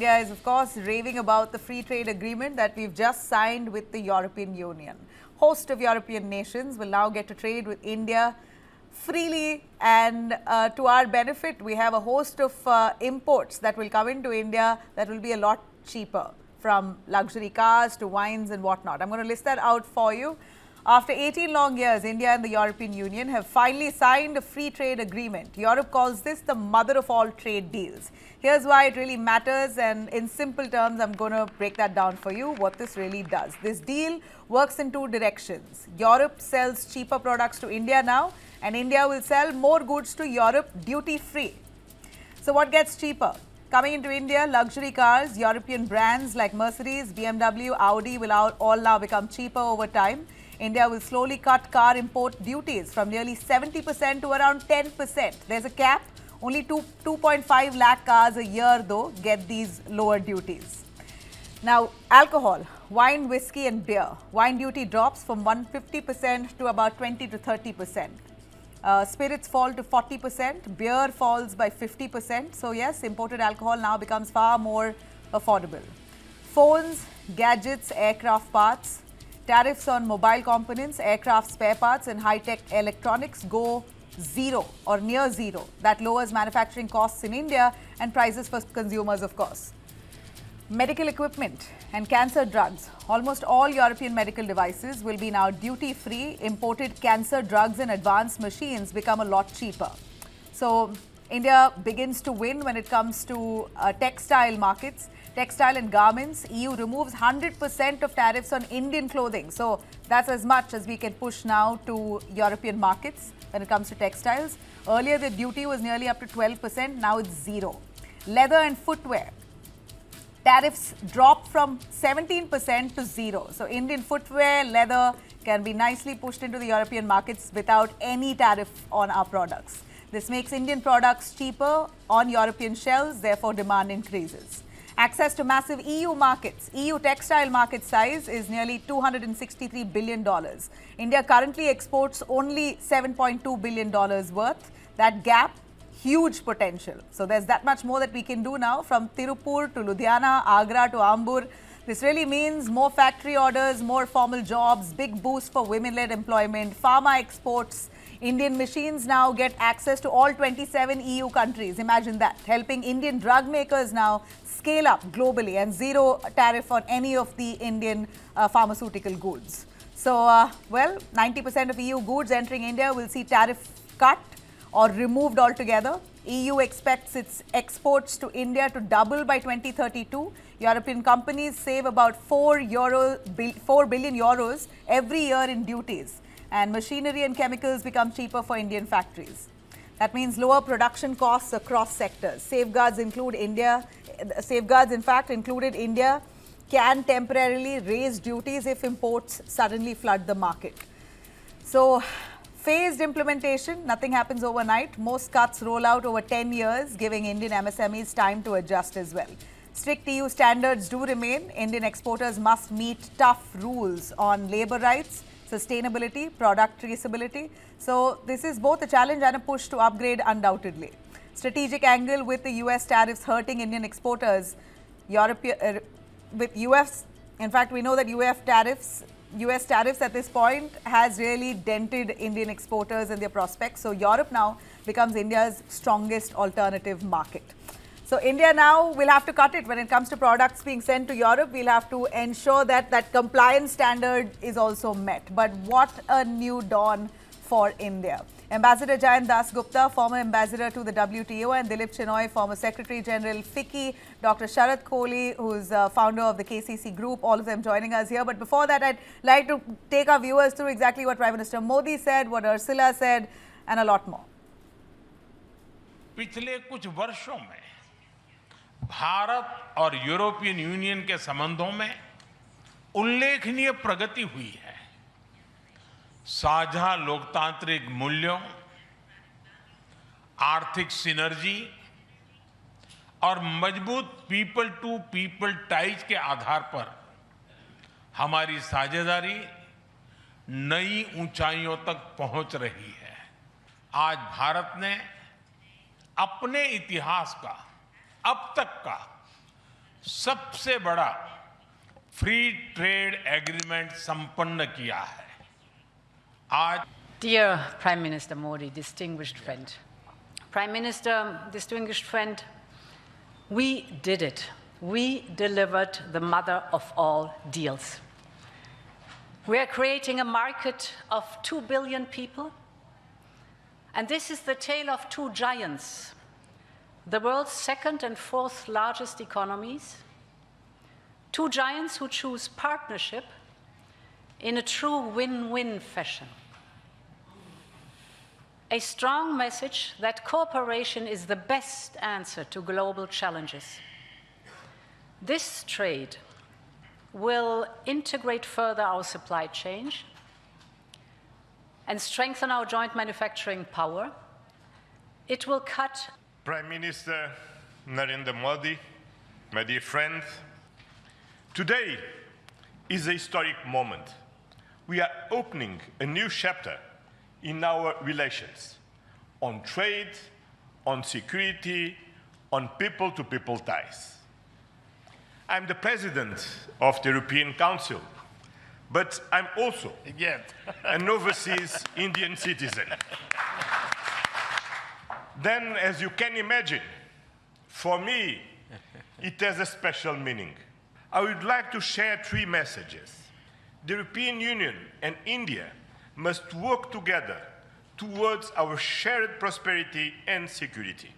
India is, of course, raving about the free trade agreement that we've just signed with the European Union. Host of European nations will now get to trade with India freely, and to our benefit, we have a host of imports that will come into India that will be a lot cheaper, from luxury cars to wines and whatnot. I'm going to list that out for you. After 18 long years, India and the European Union have finally signed a free trade agreement. Europe calls this the mother of all trade deals. Here's why it really matters, and in simple terms, I'm going to break that down for you, what this really does. This deal works in two directions. Europe sells cheaper products to India now, and India will sell more goods to Europe duty-free. So what gets cheaper? Coming into India, luxury cars, European brands like Mercedes, BMW, Audi will all now become cheaper over time. India will slowly cut car import duties from nearly 70% to around 10%. There's a cap. Only 2.5 lakh cars a year, though, get these lower duties. Now, alcohol, wine, whiskey and beer. Wine duty drops from 150% to about 20 to 30%. Spirits fall to 40%. Beer falls by 50%. So, yes, imported alcohol now becomes far more affordable. Phones, gadgets, aircraft parts. Tariffs on mobile components, aircraft spare parts and high-tech electronics go zero or near zero. That lowers manufacturing costs in India and prices for consumers, of course. Medical equipment and cancer drugs. Almost all European medical devices will be now duty-free. Imported cancer drugs and advanced machines become a lot cheaper. So, India begins to win when it comes to textile markets. Textile and garments, EU removes 100% of tariffs on Indian clothing. So that's as much as we can push now to European markets when it comes to textiles. Earlier, the duty was nearly up to 12%. Now it's zero. Leather and footwear. Tariffs drop from 17% to zero. So Indian footwear, leather can be nicely pushed into the European markets without any tariff on our products. This makes Indian products cheaper on European shelves, therefore demand increases. Access to massive EU markets. EU textile market size is nearly $263 billion. India currently exports only $7.2 billion worth. That gap, huge potential. So there's that much more that we can do now, from Tirupur to Ludhiana, Agra to Ambur. This really means more factory orders, more formal jobs, big boost for women-led employment, pharma exports. Indian machines now get access to all 27 EU countries. Imagine that, helping Indian drug makers now scale up globally, and zero tariff on any of the Indian pharmaceutical goods. So, 90% of EU goods entering India will see tariff cut or removed altogether. EU expects its exports to India to double by 2032. European companies save about 4 billion euros every year in duties. And machinery and chemicals become cheaper for Indian factories. That means lower production costs across sectors. Safeguards, in fact, included India can temporarily raise duties if imports suddenly flood the market. So, phased implementation, nothing happens overnight. Most cuts roll out over 10 years, giving Indian MSMEs time to adjust as well. Strict EU standards do remain. Indian exporters must meet tough rules on labour rights, sustainability, product traceability. So this is both a challenge and a push to upgrade, undoubtedly. Strategic angle with the US tariffs hurting Indian exporters. With US, in fact, we know that US tariffs at this point has really dented Indian exporters and their prospects. So Europe now becomes India's strongest alternative market. So India now will have to cut it when it comes to products being sent to Europe. We'll have to ensure that that compliance standard is also met. But what a new dawn for India. Ambassador Jayant Das Gupta, former ambassador to the WTO, and Dilip Chinoy, former Secretary General FICCI, Dr. Sharat Kohli, who's founder of the KCC Group, all of them joining us here. But before that, I'd like to take our viewers through exactly what Prime Minister Modi said, what Ursula said, and a lot more. पिछले कुछ वर्षों में भारत और European union के संबंधों में उल्लेखनीय प्रगति हुई है। साझा लोकतांत्रिक मूल्यों, आर्थिक सिनर्जी और मजबूत पीपल टू पीपल टाइज के आधार पर हमारी साझेदारी नई ऊंचाइयों तक पहुंच रही है। आज भारत ने अपने इतिहास का अब तक का सबसे बड़ा फ्री ट्रेड एग्रीमेंट संपन्न किया है। आज Dear Prime Minister Modi, distinguished friend. Prime Minister, distinguished friend, we did it. We delivered the mother of all deals. We are creating a market of 2 billion people, and this is the tale of two giants, the world's second and fourth largest economies, two giants who choose partnership in a true win-win fashion. A strong message that cooperation is the best answer to global challenges. This trade will integrate further our supply chain and strengthen our joint manufacturing power. It will cut. Prime Minister Narendra Modi, my dear friend, today is a historic moment. We are opening a new chapter in our relations on trade, on security, on people-to-people ties. I'm the president of the European Council, but I'm also an overseas Indian citizen. Then, as you can imagine, for me, it has a special meaning. I would like to share three messages. The European Union and India must work together towards our shared prosperity and security.